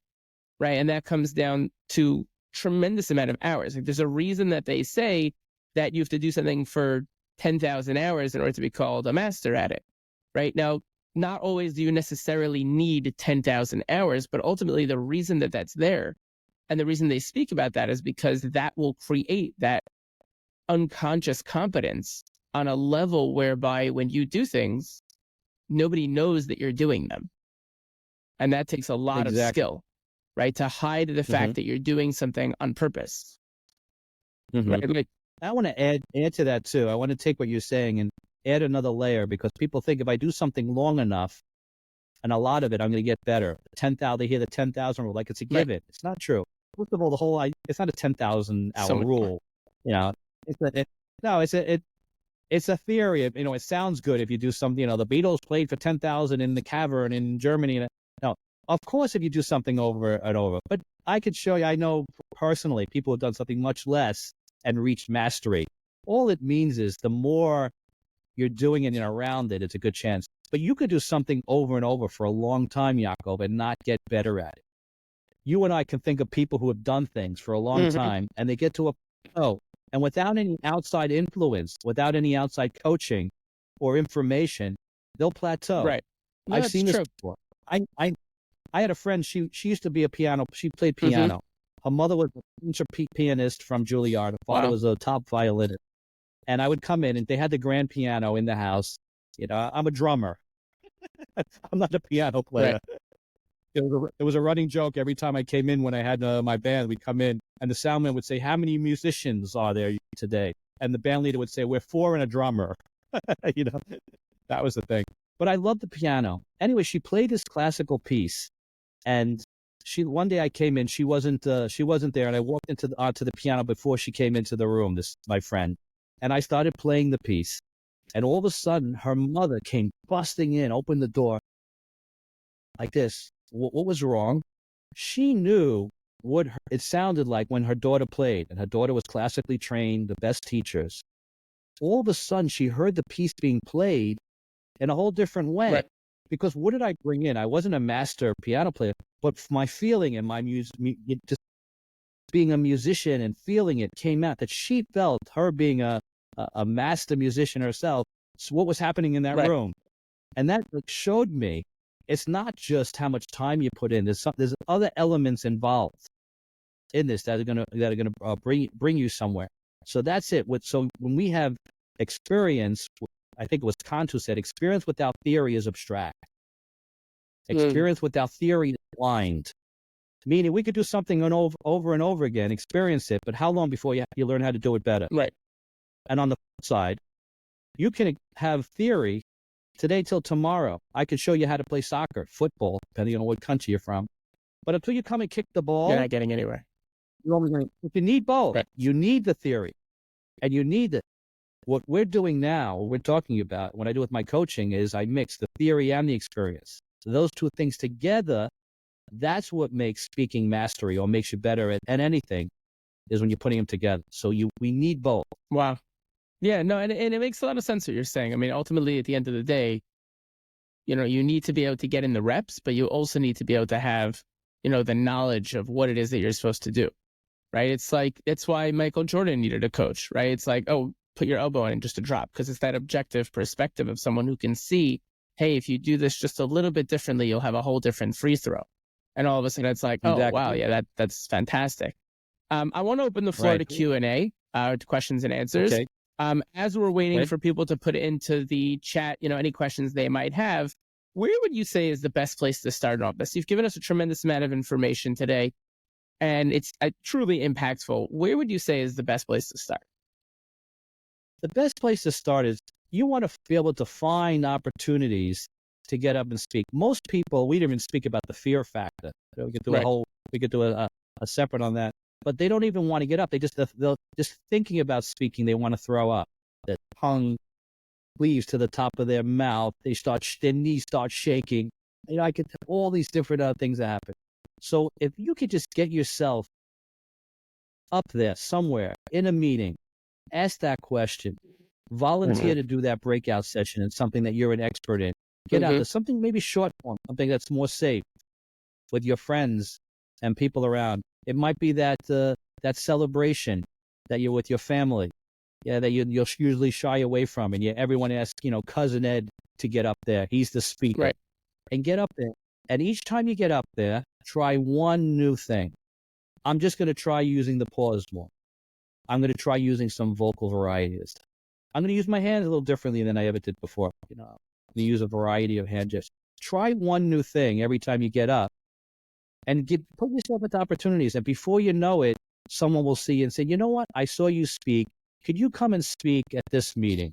right? And that comes down to tremendous amount of hours. Like, there's a reason that they say that you have to do something for 10,000 hours in order to be called a master at it, right? Now, not always do you necessarily need 10,000 hours, but ultimately the reason that that's there, and the reason they speak about that, is because that will create that unconscious competence on a level whereby when you do things, nobody knows that you're doing them. And that takes a lot of skill, right? To hide the fact that you're doing something on purpose. Right? Like, I want to add to that too. I want to take what you're saying and add another layer, because people think if I do something long enough and a lot of it, I'm going to get better. 10,000, they hear the 10,000 rule like it's a given. It's not true. First of all, it's not a 10,000 hour rule. It's a theory. It sounds good if you do something. The Beatles played for 10,000 in the cavern in Germany. No, of course, if you do something over and over. But I could show you. I know personally people have done something much less and reached mastery. All it means is the more you're doing it and around it, it's a good chance. But you could do something over and over for a long time, Yaacov, and not get better at it. You and I can think of people who have done things for a long time, and they get to a plateau. And without any outside influence, without any outside coaching or information, they'll plateau. right. No, I've seen this before. I had a friend, she used to be a piano, she played piano. Her mother was a teacher pianist from Juilliard. Her father was a top violinist. And I would come in, and they had the grand piano in the house. I'm a drummer. I'm not a piano player. Right. It was a running joke every time I came in when I had my band. We'd come in, and the soundman would say, how many musicians are there today? And the band leader would say, we're 4 and a drummer. That was the thing. But I loved the piano. Anyway, she played this classical piece, and one day I came in, she wasn't there, and I walked into the piano before she came into the room, my friend, and I started playing the piece. And all of a sudden, her mother came busting in, opened the door like this. What was wrong? She knew what it sounded like when her daughter played, and her daughter was classically trained, the best teachers. All of a sudden, she heard the piece being played in a whole different way. Right. Because what did I bring in? I wasn't a master piano player, but my feeling and my just being a musician and feeling it came out that she felt, her being a master musician herself, what was happening in that room. And that showed me it's not just how much time you put in. There's other elements involved in this that are gonna bring you somewhere. So that's it. So when we have experience, I think it was Kant who said, experience without theory is abstract. Experience without theory is blind. Meaning we could do something over and over again, experience it, but how long before you learn how to do it better? Right. And on the flip side, you can have theory today till tomorrow. I could show you how to play soccer, football, depending on what country you're from. But until you come and kick the ball, You're not getting anywhere. you need both. Right. You need the theory, and you need the. What we're doing now, what we're talking about, what I do with my coaching is I mix the theory and the experience. So those two things together, that's what makes speaking mastery or makes you better at anything, is when you're putting them together. So we need both. Wow. Yeah, no, and it makes a lot of sense what you're saying. I mean, ultimately, at the end of the day, you need to be able to get in the reps, but you also need to be able to have, the knowledge of what it is that you're supposed to do, right? It's like, that's why Michael Jordan needed a coach, right? It's like, oh, put your elbow in just a drop, because it's that objective perspective of someone who can see, hey, if you do this just a little bit differently, you'll have a whole different free throw. And all of a sudden it's like, oh, Exactly. wow, yeah, that's fantastic. I want to open the floor to Q&A, to questions and answers. Okay. As we're waiting for people to put into the chat, any questions they might have, where would you say is the best place to start on this? You've given us a tremendous amount of information today, and it's truly impactful. Where would you say is the best place to start? The best place to start is you want to be able to find opportunities to get up and speak. Most people, we didn't even speak about the fear factor. We could do we could do a separate on that. But they don't even want to get up. They'll just thinking about speaking, they want to throw up. The tongue cleaves to the top of their mouth. Their knees start shaking. I could all these different things that happen. So if you could just get yourself up there somewhere in a meeting, ask that question, volunteer to do that breakout session in something that you're an expert in. Get out there, something maybe short form, something that's more safe with your friends and people around. It might be that celebration that you're with your family, that you'll usually shy away from, and everyone asks, cousin Ed to get up there. He's the speaker, and get up there. And each time you get up there, try one new thing. I'm just going to try using the pause more. I'm going to try using some vocal varieties. I'm going to use my hands a little differently than I ever did before. I'm going to use a variety of hand gestures. Try one new thing every time you get up, and put yourself into opportunities. And before you know it, someone will see you and say, you know what? I saw you speak. Could you come and speak at this meeting?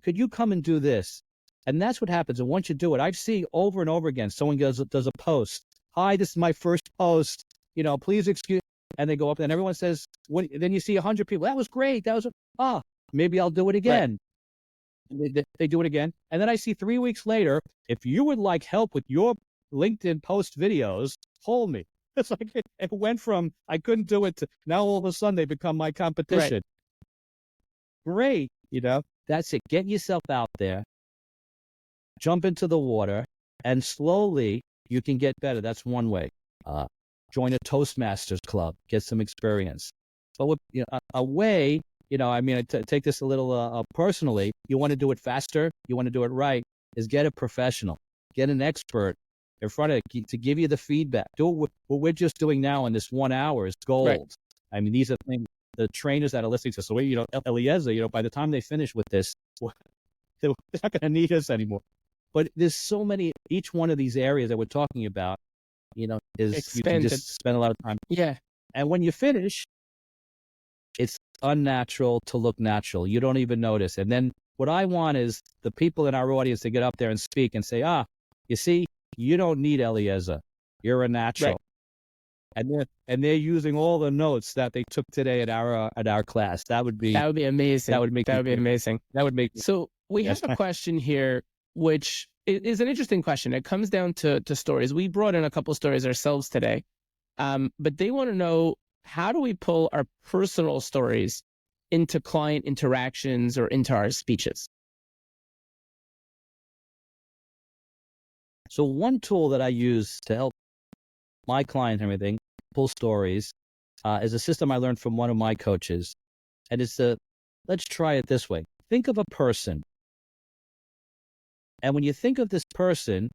Could you come and do this? And that's what happens. And once you do it, I've seen over and over again, someone does a post. Hi, this is my first post. Please excuse. And they go up and everyone says, then you see 100 people. That was great. Maybe I'll do it again. They do it again. And then I see 3 weeks later, if you would like help with your LinkedIn post videos, call me. It's like it went from I couldn't do it to now all of a sudden they become my competition. Great. That's it. Get yourself out there, jump into the water, and slowly you can get better. That's one way. Join a Toastmasters club, get some experience. But a way, I take this a little personally. You want to do it faster, you want to do it right, is get a professional, get an expert in front of you to give you the feedback. Do what we're just doing now in this 1 hour is gold. I mean, these are things the trainers that are listening to. So, Eliezer, by the time they finish with this, they're not going to need us anymore. But there's so many, each one of these areas that we're talking about, is expanded. You can just spend a lot of time. Yeah. And when you finish, it's unnatural to look natural. You don't even notice. And then what I want is the people in our audience to get up there and speak and say, you see, you don't need Eliezer. You're a natural. And they're using all the notes that they took today at our class. That would be amazing. That would be amazing. That would make. So we have a question here, which is an interesting question. It comes down to stories. We brought in a couple stories ourselves today, but they want to know, how do we pull our personal stories into client interactions or into our speeches? So one tool that I use to help my clients and everything pull stories is a system I learned from one of my coaches. And it's let's try it this way. Think of a person. And when you think of this person,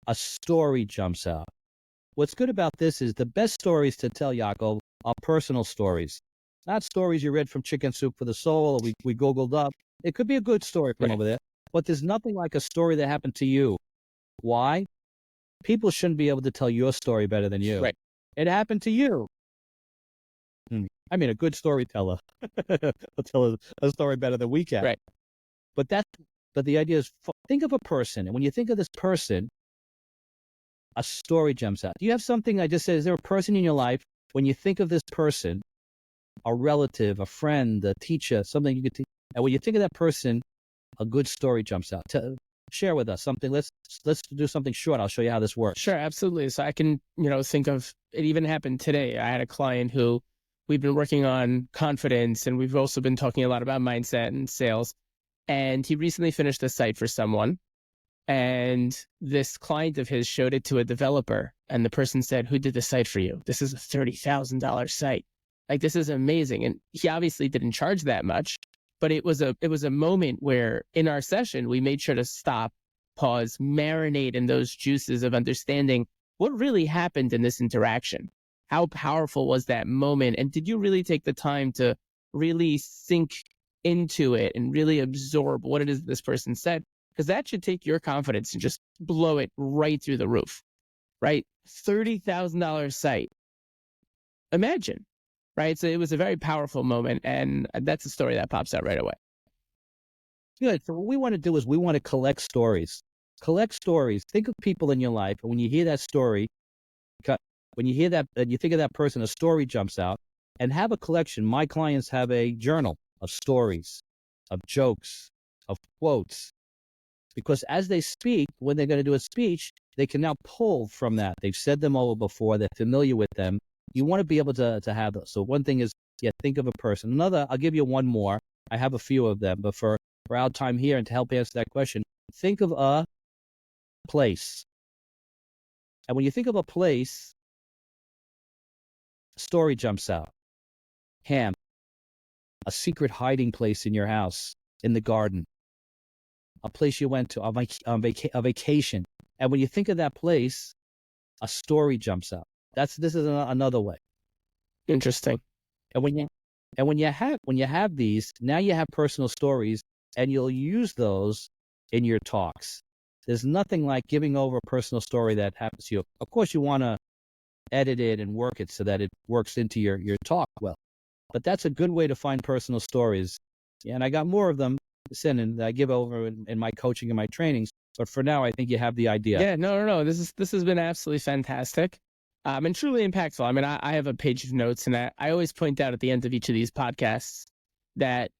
a story jumps out. What's good about this is the best stories to tell, Yaacov, are personal stories. Not stories you read from Chicken Soup for the Soul or we Googled up. It could be a good story from over there, but there's nothing like a story that happened to you. Why? People shouldn't be able to tell your story better than you. It happened to you. I mean, a good storyteller will tell a story better than we can. But But the idea is, think of a person, and when you think of this person, a story jumps out. Do you have something? I just said, is there a person in your life when you think of this person, a relative, a friend, a teacher, something you could teach, and when you think of that person, a good story jumps out. Share with us something. Let's do something short. I'll show you how this works. Sure, absolutely. So I can, think of it. Even happened today. I had a client who we've been working on confidence, and we've also been talking a lot about mindset and sales. And he recently finished a site for someone, and this client of his showed it to a developer, and the person said, "Who did the site for you? This is a $30,000 site. Like, this is amazing." And he obviously didn't charge that much, but it was a moment where in our session we made sure to stop, pause, marinate in those juices of understanding what really happened in this interaction. How powerful was that moment? And did you really take the time to really sink into it and really absorb what it is this person said? Because that should take your confidence and just blow it right through the roof, right? $30,000 site. Imagine, right? So it was a very powerful moment, and that's a story that pops out right away. Good. So what we want to do is we want to collect stories. Collect stories. Think of people in your life, and when you hear that story, when you hear that, and you think of that person, a story jumps out, and have a collection. My clients have a journal of stories, of jokes, of quotes, because as they speak, when they're going to do a speech, they can now pull from that. They've said them over before. They're familiar with them. You want to be able to have those. So one thing is, think of a person. Another, I'll give you one more. I have a few of them, but for our time here and to help answer that question, think of a place. And when you think of a place, a story jumps out. Ham, a secret hiding place in your house, in the garden, a place you went to a vacation. And when you think of that place, a story jumps out. This is another way. Interesting. And when you have these, now you have personal stories, and you'll use those in your talks. There's nothing like giving over a personal story that happens to you. Of course, you want to edit it and work it so that it works into your talk well. But that's a good way to find personal stories. And I got more of them to send, and I give over in my coaching and my trainings. But for now, I think you have the idea. Yeah, no. This has been absolutely fantastic, and truly impactful. I mean, I have a page of notes, and I always point out at the end of each of these podcasts that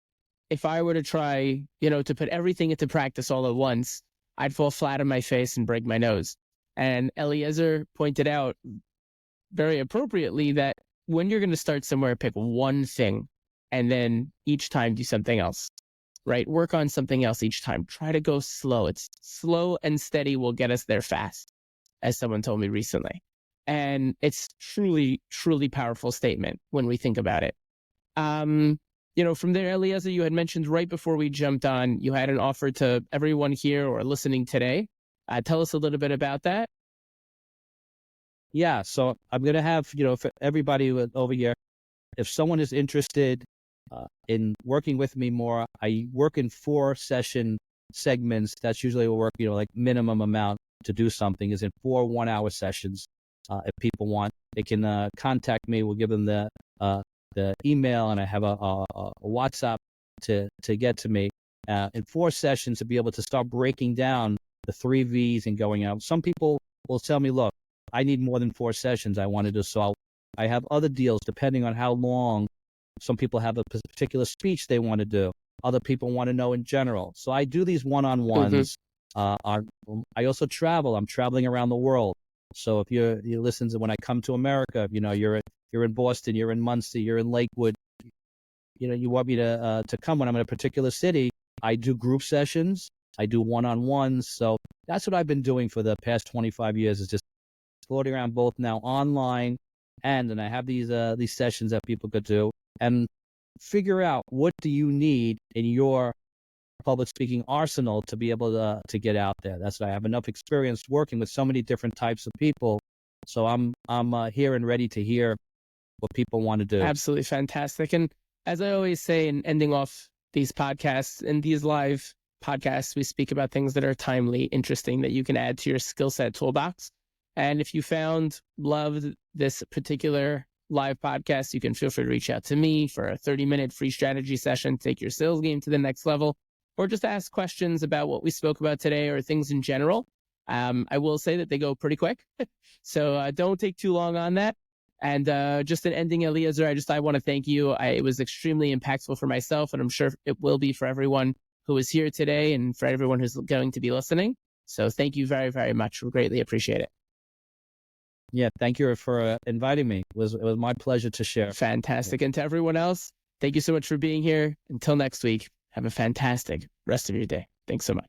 if I were to try, to put everything into practice all at once, I'd fall flat on my face and break my nose. And Eliezer pointed out very appropriately that when you're going to start somewhere, pick one thing, and then each time do something else, right? Work on something else each time. Try to go slow. It's slow and steady will get us there fast, as someone told me recently. And it's truly, truly powerful statement when we think about it. From there, Eliezer, you had mentioned right before we jumped on, you had an offer to everyone here or listening today. Tell us a little bit about that. Yeah, so I'm going to have, for everybody over here, if someone is interested in working with me more, I work in 4 session segments. That's usually a work, like minimum amount to do something is in 4 1-hour sessions. If people want, they can contact me. We'll give them the email, and I have a WhatsApp to get to me in 4 sessions to be able to start breaking down the 3 V's and going out. Some people will tell me, look, I need more than 4 sessions. I want to do so. I have other deals depending on how long. Some people have a particular speech they want to do. Other people want to know in general. So I do these one-on-ones. Mm-hmm. I also travel. I'm traveling around the world. So if you listen to when I come to America, you're in Boston, you're in Muncie, you're in Lakewood. You want me to come when I'm in a particular city. I do group sessions. I do one-on-ones. So that's what I've been doing for the past 25 years, is just floating around both now online and I have these sessions that people could do and figure out what do you need in your public speaking arsenal to be able to get out there. That's why I have enough experience working with so many different types of people. So I'm here and ready to hear what people want to do. Absolutely fantastic. And as I always say in ending off these podcasts and these live podcasts, we speak about things that are timely, interesting, that you can add to your skill set toolbox. And if you loved this particular live podcast, you can feel free to reach out to me for a 30-minute free strategy session, take your sales game to the next level. or just ask questions about what we spoke about today or things in general. I will say that they go pretty quick. So don't take too long on that. And just in ending, Eliezer, I want to thank you. It was extremely impactful for myself, and I'm sure it will be for everyone who is here today and for everyone who's going to be listening. So thank you very, very much. We greatly appreciate it. Yeah, thank you for inviting me. It was my pleasure to share. Fantastic. And to everyone else, thank you so much for being here. Until next week, have a fantastic rest of your day. Thanks so much.